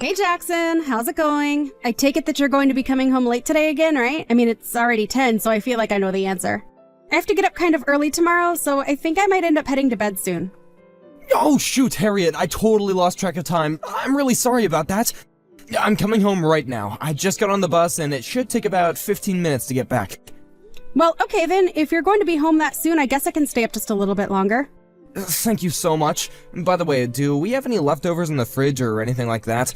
Hey Jackson, how's it going? I take it that you're going to be coming home late today again, right? I mean, it's already 10, so I feel like I know the answer. I have to get up kind of early tomorrow, so I think I might end up heading to bed soon. Oh shoot, Harriet, I totally lost track of time. I'm really sorry about that. I'm coming home right now. I just got on the bus and it should take about 15 minutes to get back. Well, okay then, if you're going to be home that soon, I guess I can stay up just a little bit longer. Thank you so much. By the way, do we have any leftovers in the fridge or anything like that?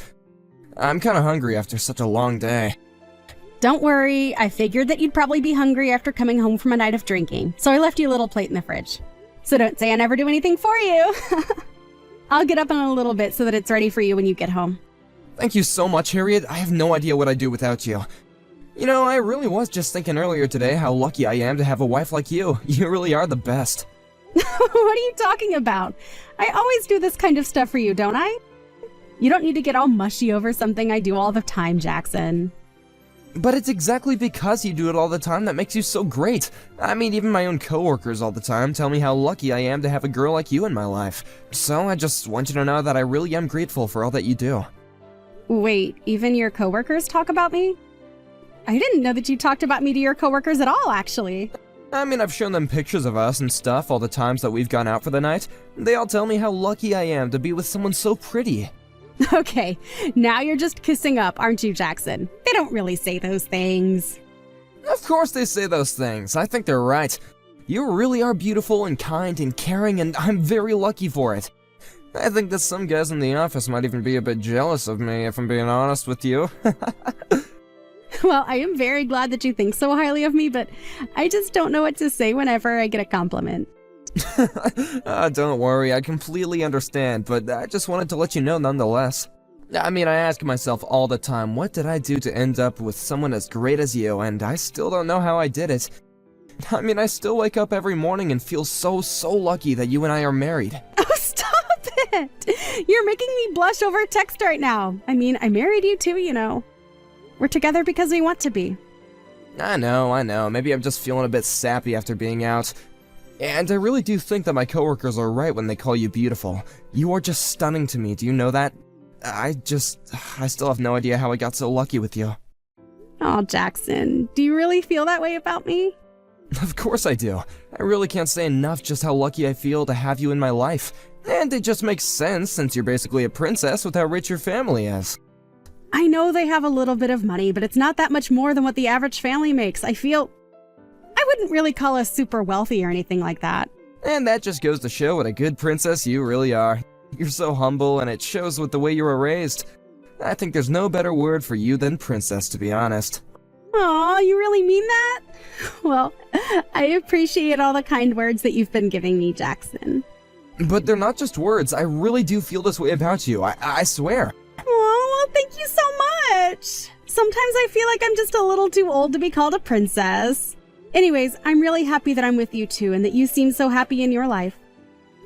I'm kinda hungry after such a long day. Don't worry, I figured that you'd probably be hungry after coming home from a night of drinking, so I left you a little plate in the fridge. So don't say I never do anything for you. I'll get up in a little bit so that it's ready for you when you get home. Thank you so much, Harriet. I have no idea what I'd do without you. You know, I really was just thinking earlier today how lucky I am to have a wife like you. You really are the best. What are you talking about? I always do this kind of stuff for you, don't I? You don't need to get all mushy over something I do all the time, Jackson. But it's exactly because you do it all the time that makes you so great. I mean, even my own coworkers all the time tell me how lucky I am to have a girl like you in my life. So I just want you to know that I really am grateful for all that you do. Wait, even your coworkers talk about me? I didn't know that you talked about me to your coworkers at all, actually. I mean, I've shown them pictures of us and stuff all the times that we've gone out for the night. They all tell me how lucky I am to be with someone so pretty. Okay, now you're just kissing up, aren't you, Jackson? They don't really say those things. Of course they say those things. I think they're right. You really are beautiful and kind and caring, and I'm very lucky for it. I think that some guys in the office might even be a bit jealous of me, if I'm being honest with you. Well, I am very glad that you think so highly of me, but I just don't know what to say whenever I get a compliment. Don't worry, I completely understand, but I just wanted to let you know nonetheless. I mean, I ask myself all the time, what did I do to end up with someone as great as you, and I still don't know how I did it. I mean, I still wake up every morning and feel so lucky that you and I are married. Oh, stop it! You're making me blush over text right now. I mean, I married you too, you know. We're together because we want to be. I know. Maybe I'm just feeling a bit sappy after being out. And I really do think that my coworkers are right when they call you beautiful. You are just stunning to me, do you know that? I still have no idea how I got so lucky with you. Oh, Jackson, do you really feel that way about me? Of course I do. I really can't say enough just how lucky I feel to have you in my life. And it just makes sense since you're basically a princess with how rich your family is. I know they have a little bit of money, but it's not that much more than what the average family makes. I wouldn't really call us super wealthy or anything like that. And that just goes to show what a good princess you really are. You're so humble, and it shows with the way you were raised. I think there's no better word for you than princess, to be honest. Aw, you really mean that? Well, I appreciate all the kind words that you've been giving me, Jackson. But they're not just words. I really do feel this way about you. I swear. Oh, well, thank you so much. Sometimes I feel like I'm just a little too old to be called a princess. Anyways, I'm really happy that I'm with you too and that you seem so happy in your life.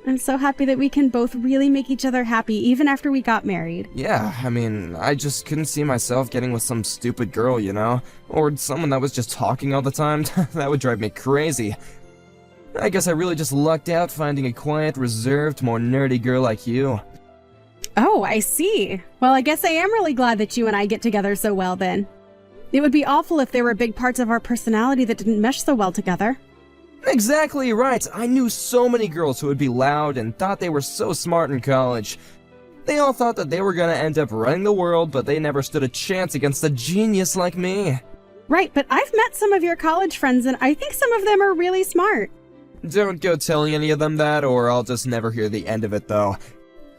I'm so happy that we can both really make each other happy even after we got married. Yeah, I mean, I just couldn't see myself getting with some stupid girl, you know? Or someone that was just talking all the time. That would drive me crazy. I guess I really just lucked out finding a quiet, reserved, more nerdy girl like you. Oh, I see. Well, I guess I am really glad that you and I get together so well then. It would be awful if there were big parts of our personality that didn't mesh so well together. Exactly right. I knew so many girls who would be loud and thought they were so smart in college. They all thought that they were gonna end up running the world, but they never stood a chance against a genius like me. Right, but I've met some of your college friends and I think some of them are really smart. Don't go telling any of them that, or I'll just never hear the end of it though.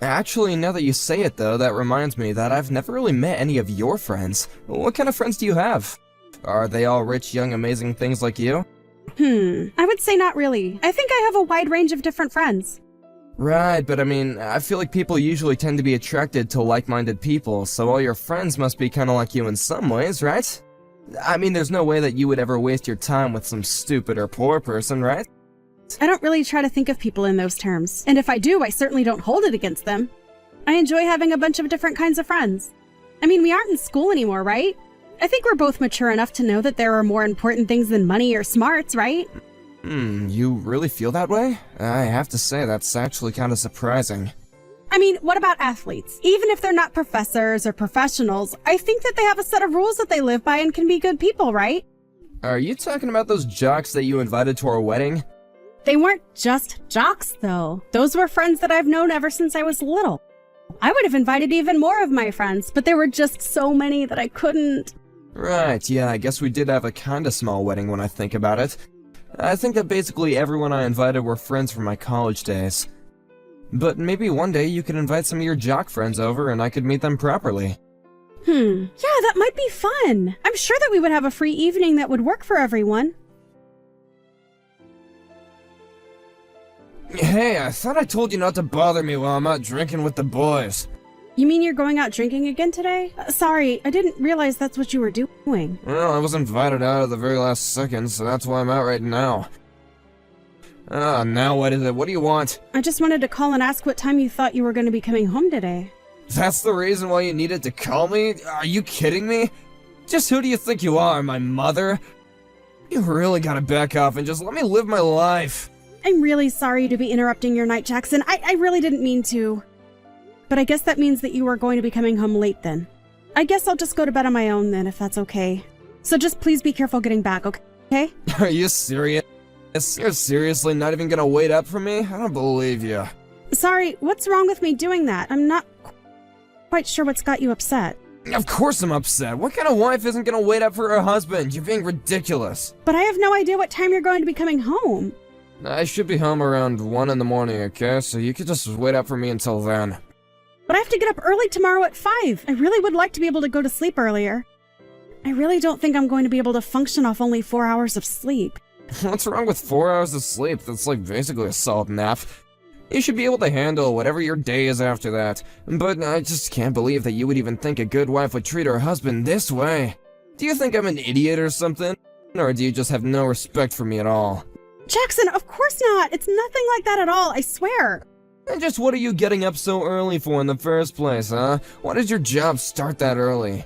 Actually, now that you say it though, that reminds me that I've never really met any of your friends. What kind of friends do you have? Are they all rich, young, amazing things like you? I would say not really. I think I have a wide range of different friends. Right, but I mean, I feel like people usually tend to be attracted to like-minded people, so all your friends must be kinda like you in some ways, right? I mean, there's no way that you would ever waste your time with some stupid or poor person, right? I don't really try to think of people in those terms, and if I do, I certainly don't hold it against them. I enjoy having a bunch of different kinds of friends. I mean, we aren't in school anymore, right? I think we're both mature enough to know that there are more important things than money or smarts, right? You really feel that way? I have to say, that's actually kinda surprising. I mean, what about athletes? Even if they're not professors or professionals, I think that they have a set of rules that they live by and can be good people, right? Are you talking about those jocks that you invited to our wedding? They weren't just jocks, though. Those were friends that I've known ever since I was little. I would have invited even more of my friends, but there were just so many that I couldn't. Right, yeah, I guess we did have a kinda small wedding when I think about it. I think that basically everyone I invited were friends from my college days. But maybe one day you could invite some of your jock friends over and I could meet them properly. Yeah, that might be fun. I'm sure that we would have a free evening that would work for everyone. Hey, I thought I told you not to bother me while I'm out drinking with the boys. You mean you're going out drinking again today? Sorry, I didn't realize that's what you were doing. Well, I was invited out at the very last second, so that's why I'm out right now. Now what is it? What do you want? I just wanted to call and ask what time you thought you were going to be coming home today. That's the reason why you needed to call me? Are you kidding me? Just who do you think you are, my mother? You really gotta back off and just let me live my life. I'm really sorry to be interrupting your night, Jackson. I really didn't mean to. But I guess that means that you are going to be coming home late then. I guess I'll just go to bed on my own then, if that's okay. So just please be careful getting back, okay? Are you serious? You're seriously not even gonna wait up for me? I don't believe you. Sorry, what's wrong with me doing that? I'm not quite sure what's got you upset. Of course I'm upset. What kind of wife isn't gonna wait up for her husband? You're being ridiculous. But I have no idea what time you're going to be coming home. I should be home around 1 in the morning, okay? So you could just wait up for me until then. But I have to get up early tomorrow at 5. I really would like to be able to go to sleep earlier. I really don't think I'm going to be able to function off only 4 hours of sleep. What's wrong with 4 hours of sleep? That's like basically a solid nap. You should be able to handle whatever your day is after that. But I just can't believe that you would even think a good wife would treat her husband this way. Do you think I'm an idiot or something? Or do you just have no respect for me at all? Jackson, of course not! It's nothing like that at all, I swear! And just what are you getting up so early for in the first place, huh? Why does your job start that early?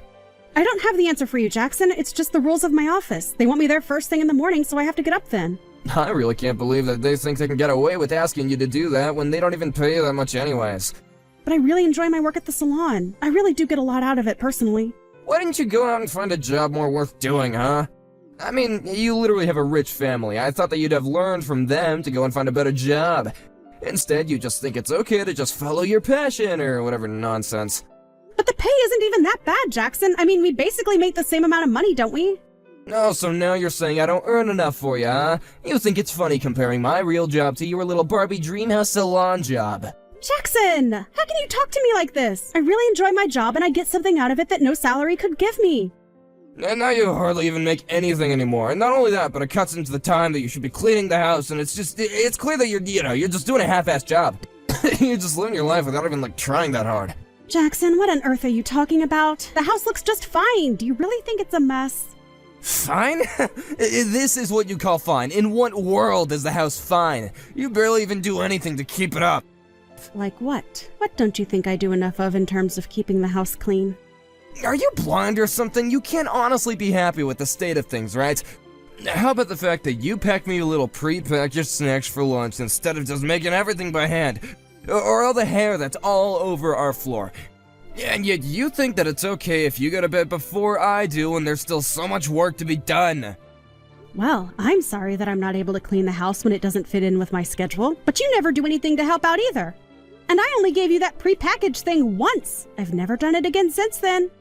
I don't have the answer for you, Jackson. It's just the rules of my office. They want me there first thing in the morning, so I have to get up then. I really can't believe that they think they can get away with asking you to do that when they don't even pay you that much anyways. But I really enjoy my work at the salon. I really do get a lot out of it personally. Why didn't you go out and find a job more worth doing, huh? I mean, you literally have a rich family. I thought that you'd have learned from them to go and find a better job. Instead, you just think it's okay to just follow your passion or whatever nonsense. But the pay isn't even that bad, Jackson. I mean, we basically make the same amount of money, don't we? Oh, so now you're saying I don't earn enough for you, huh? You think it's funny comparing my real job to your little Barbie Dreamhouse salon job. Jackson! How can you talk to me like this? I really enjoy my job and I get something out of it that no salary could give me. And now you hardly even make anything anymore. And not only that, but it cuts into the time that you should be cleaning the house, and it's clear that you're just doing a half-assed job. You're just living your life without even, trying that hard. Jackson, what on earth are you talking about? The house looks just fine. Do you really think it's a mess? Fine? This is what you call fine. In what world is the house fine? You barely even do anything to keep it up. Like what? What don't you think I do enough of in terms of keeping the house clean? Are you blind or something? You can't honestly be happy with the state of things, right? How about the fact that you pack me a little pre-packaged snacks for lunch instead of just making everything by hand? Or all the hair that's all over our floor. And yet you think that it's okay if you go to bed before I do and there's still so much work to be done. Well, I'm sorry that I'm not able to clean the house when it doesn't fit in with my schedule, but you never do anything to help out either. And I only gave you that pre-packaged thing once. I've never done it again since then.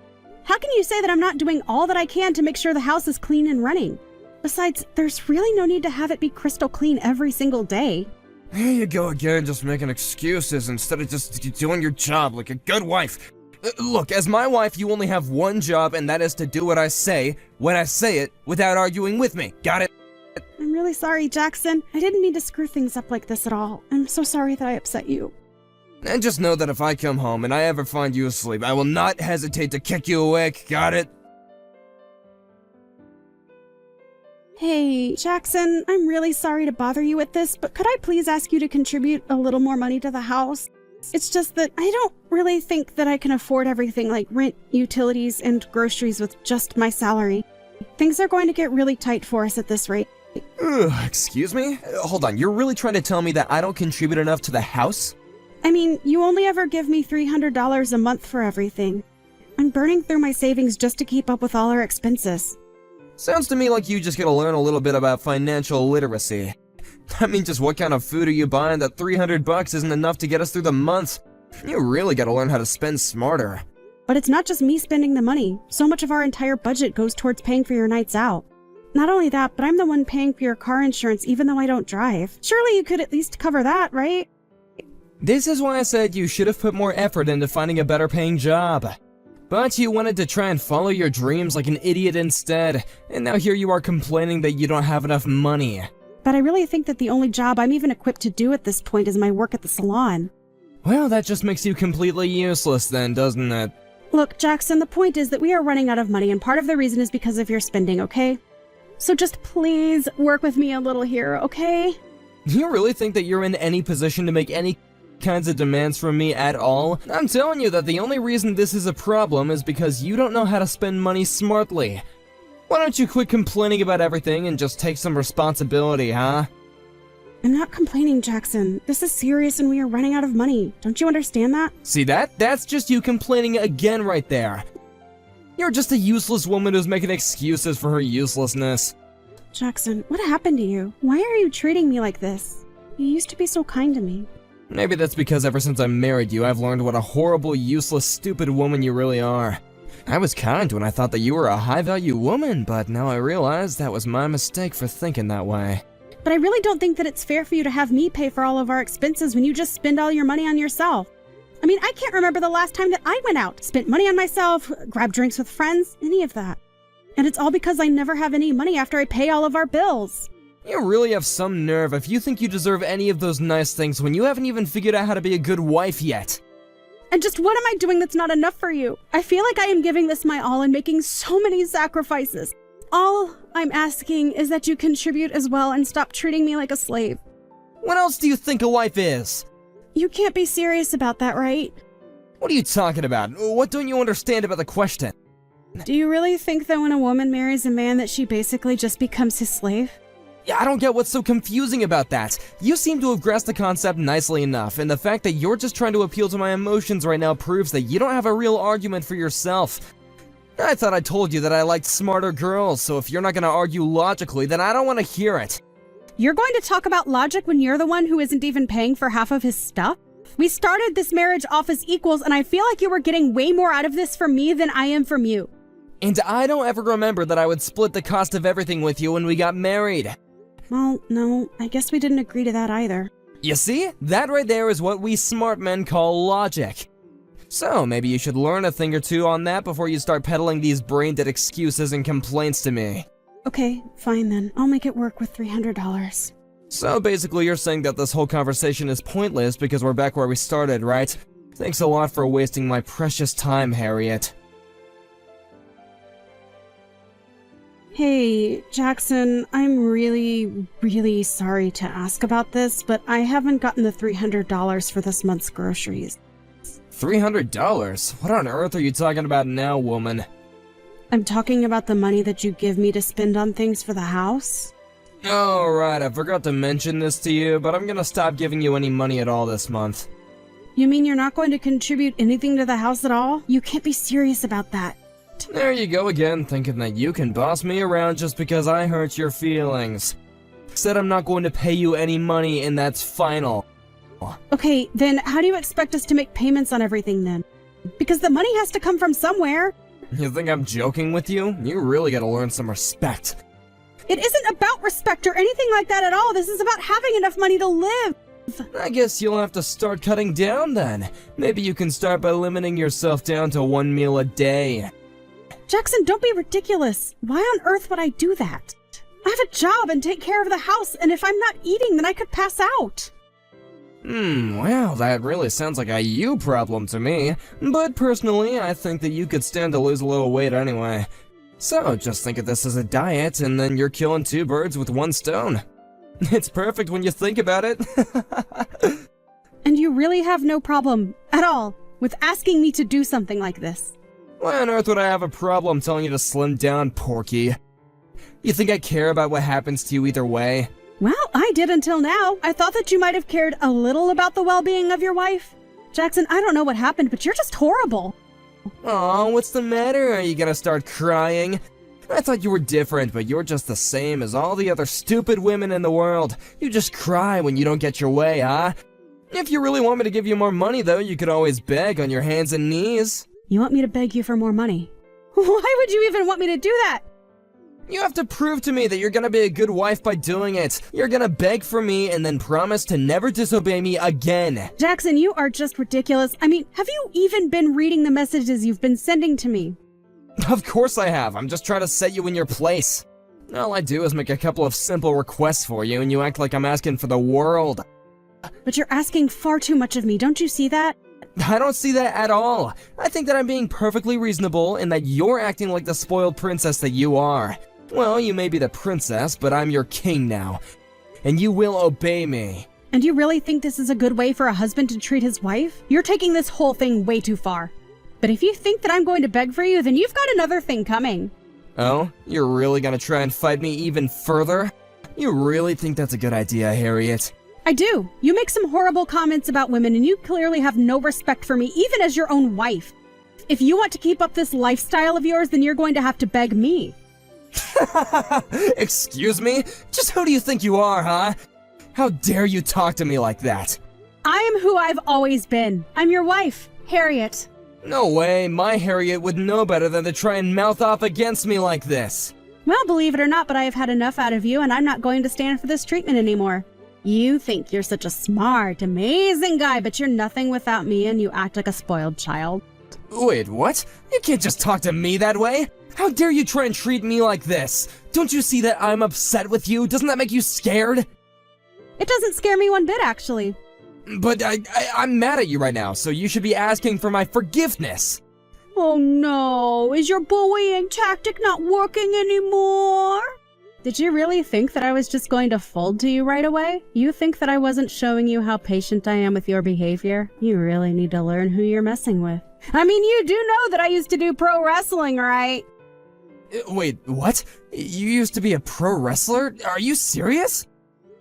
How can you say that I'm not doing all that I can to make sure the house is clean and running? Besides, there's really no need to have it be crystal clean every single day. Here you go again, just making excuses instead of just doing your job like a good wife. Look, as my wife, you only have one job, and that is to do what I say, when I say it, without arguing with me. Got it? I'm really sorry, Jackson. I didn't mean to screw things up like this at all. I'm so sorry that I upset you. And just know that if I come home and I ever find you asleep, I will not hesitate to kick you awake. Got it? Hey, Jackson, I'm really sorry to bother you with this, but could I please ask you to contribute a little more money to the house? It's just that I don't really think that I can afford everything like rent, utilities, and groceries with just my salary. Things are going to get really tight for us at this rate. Excuse me? Hold on, you're really trying to tell me that I don't contribute enough to the house? I mean, you only ever give me $300 a month for everything. I'm burning through my savings just to keep up with all our expenses. Sounds to me like you just gotta learn a little bit about financial literacy. I mean, just what kind of food are you buying that $300 isn't enough to get us through the month? You really gotta learn how to spend smarter. But it's not just me spending the money. So much of our entire budget goes towards paying for your nights out. Not only that, but I'm the one paying for your car insurance even though I don't drive. Surely you could at least cover that, right? This is why I said you should have put more effort into finding a better paying job. But you wanted to try and follow your dreams like an idiot instead, and now here you are complaining that you don't have enough money. But I really think that the only job I'm even equipped to do at this point is my work at the salon. Well, that just makes you completely useless then, doesn't it? Look, Jackson, the point is that we are running out of money, and part of the reason is because of your spending, okay? So just please work with me a little here, okay? Do you really think that you're in any position to make any kinds of demands from me at all? I'm telling you that the only reason this is a problem is because you don't know how to spend money smartly. Why don't you quit complaining about everything and just take some responsibility, huh? I'm not complaining, Jackson. This is serious and we are running out of money. Don't you understand that? See that? That's just you complaining again right there. You're just a useless woman who's making excuses for her uselessness. Jackson, what happened to you? Why are you treating me like this? You used to be so kind to me. Maybe that's because ever since I married you, I've learned what a horrible, useless, stupid woman you really are. I was kind when I thought that you were a high-value woman, but now I realize that was my mistake for thinking that way. But I really don't think that it's fair for you to have me pay for all of our expenses when you just spend all your money on yourself. I mean, I can't remember the last time that I went out, spent money on myself, grabbed drinks with friends, any of that. And it's all because I never have any money after I pay all of our bills. You really have some nerve if you think you deserve any of those nice things when you haven't even figured out how to be a good wife yet. And just what am I doing that's not enough for you? I feel like I am giving this my all and making so many sacrifices. All I'm asking is that you contribute as well and stop treating me like a slave. What else do you think a wife is? You can't be serious about that, right? What are you talking about? What don't you understand about the question? Do you really think that when a woman marries a man that she basically just becomes his slave? Yeah, I don't get what's so confusing about that. You seem to have grasped the concept nicely enough, and the fact that you're just trying to appeal to my emotions right now proves that you don't have a real argument for yourself. I thought I told you that I liked smarter girls, so if you're not gonna argue logically, then I don't want to hear it. You're going to talk about logic when you're the one who isn't even paying for half of his stuff? We started this marriage off as equals, and I feel like you were getting way more out of this from me than I am from you. And I don't ever remember that I would split the cost of everything with you when we got married. Well, no, I guess we didn't agree to that either. You see? That right there is what we smart men call logic. So, maybe you should learn a thing or two on that before you start peddling these brain-dead excuses and complaints to me. Okay, fine then. I'll make it work with $300. So basically you're saying that this whole conversation is pointless because we're back where we started, right? Thanks a lot for wasting my precious time, Harriet. Hey, Jackson, I'm really sorry to ask about this, but I haven't gotten the $300 for this month's groceries. $300? What on earth are you talking about now, woman? I'm talking about the money that you give me to spend on things for the house. Oh, right, I forgot to mention this to you, but I'm gonna stop giving you any money at all this month. You mean you're not going to contribute anything to the house at all? You can't be serious about that. There you go again, thinking that you can boss me around just because I hurt your feelings. Said I'm not going to pay you any money, and that's final. Okay, then how do you expect us to make payments on everything then? Because the money has to come from somewhere. You think I'm joking with you? You really gotta learn some respect. It isn't about respect or anything like that at all. This is about having enough money to live. I guess you'll have to start cutting down then. Maybe you can start by limiting yourself down to 1 meal a day. Jackson, don't be ridiculous. Why on earth would I do that? I have a job and take care of the house, and if I'm not eating, then I could pass out. Well, that really sounds like a you problem to me. But personally, I think that you could stand to lose a little weight anyway. So, just think of this as a diet, and then you're killing 2 birds with 1 stone. It's perfect when you think about it. And you really have no problem, at all, with asking me to do something like this. Why on earth would I have a problem telling you to slim down, Porky? You think I care about what happens to you either way? Well, I did until now. I thought that you might have cared a little about the well-being of your wife. Jackson, I don't know what happened, but you're just horrible. Aw, what's the matter? Are you gonna start crying? I thought you were different, but you're just the same as all the other stupid women in the world. You just cry when you don't get your way, huh? If you really want me to give you more money, though, you could always beg on your hands and knees. You want me to beg you for more money? Why would you even want me to do that? You have to prove to me that you're gonna be a good wife by doing it. You're gonna beg for me and then promise to never disobey me again. Jackson, you are just ridiculous. I mean, have you even been reading the messages you've been sending to me? Of course I have. I'm just trying to set you in your place. All I do is make a couple of simple requests for you, and you act like I'm asking for the world. But you're asking far too much of me, don't you see that? I don't see that at all. I think that I'm being perfectly reasonable and that you're acting like the spoiled princess that you are. Well, you may be the princess, but I'm your king now, and you will obey me. And you really think this is a good way for a husband to treat his wife? You're taking this whole thing way too far. But if you think that I'm going to beg for you, then you've got another thing coming. Oh? You're really gonna try and fight me even further? You really think that's a good idea, Harriet? I do. You make some horrible comments about women, and you clearly have no respect for me, even as your own wife. If you want to keep up this lifestyle of yours, then you're going to have to beg me. Excuse me? Just who do you think you are, huh? How dare you talk to me like that? I am who I've always been. I'm your wife, Harriet. No way, my Harriet would know better than to try and mouth off against me like this. Well, believe it or not, but I have had enough out of you, and I'm not going to stand for this treatment anymore. You think you're such a smart, amazing guy, but you're nothing without me, and you act like a spoiled child. Wait, what? You can't just talk to me that way! How dare you try and treat me like this? Don't you see that I'm upset with you? Doesn't that make you scared? It doesn't scare me one bit, actually. But I'm mad at you right now, so you should be asking for my forgiveness. Oh no, is your bullying tactic not working anymore? Did you really think that I was just going to fold to you right away? You think that I wasn't showing you how patient I am with your behavior? You really need to learn who you're messing with. I mean, you do know that I used to do pro wrestling, right? Wait, what? You used to be a pro wrestler? Are you serious?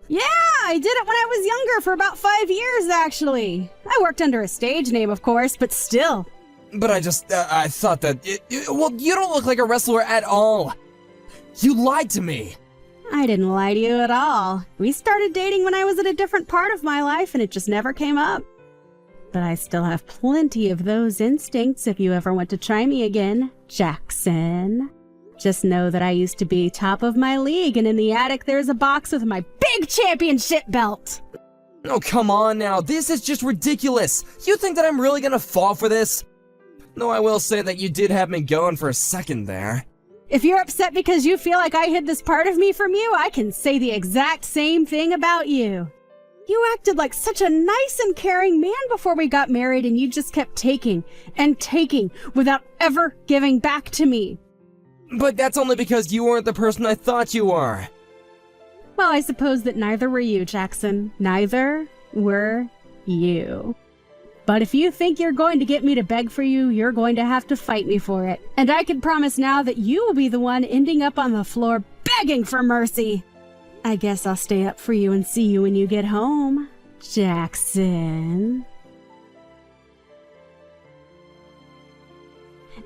Yeah, I did it when I was younger for about 5 years, actually. I worked under a stage name, of course, but still. But I thought that, well, you don't look like a wrestler at all. You lied to me. I didn't lie to you at all. We started dating when I was at a different part of my life, and it just never came up. But I still have plenty of those instincts if you ever want to try me again, Jackson. Just know that I used to be top of my league, and in the attic there's a box with my big championship belt. Oh, come on now. This is just ridiculous. You think that I'm really gonna fall for this? Though I will say that you did have me going for a second there. If you're upset because you feel like I hid this part of me from you, I can say the exact same thing about you. You acted like such a nice and caring man before we got married, and you just kept taking and taking without ever giving back to me. But that's only because you weren't the person I thought you were. Well, I suppose that neither were you, Jackson. Neither were you. But if you think you're going to get me to beg for you, you're going to have to fight me for it. And I can promise now that you will be the one ending up on the floor begging for mercy. I guess I'll stay up for you and see you when you get home, Jackson.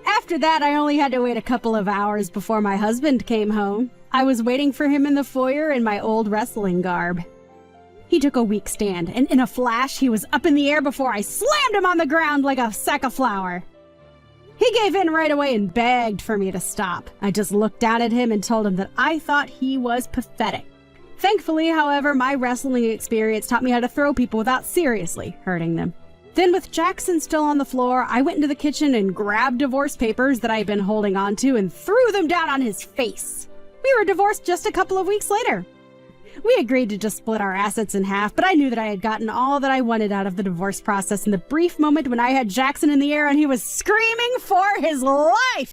After that, I only had to wait a couple of hours before my husband came home. I was waiting for him in the foyer in my old wrestling garb. He took a weak stand, and in a flash, he was up in the air before I slammed him on the ground like a sack of flour. He gave in right away and begged for me to stop. I just looked down at him and told him that I thought he was pathetic. Thankfully, however, my wrestling experience taught me how to throw people without seriously hurting them. Then, with Jackson still on the floor, I went into the kitchen and grabbed divorce papers that I had been holding on to and threw them down on his face. We were divorced just a couple of weeks later. We agreed to just split our assets in half, but I knew that I had gotten all that I wanted out of the divorce process in the brief moment when I had Jackson in the air and he was screaming for his life.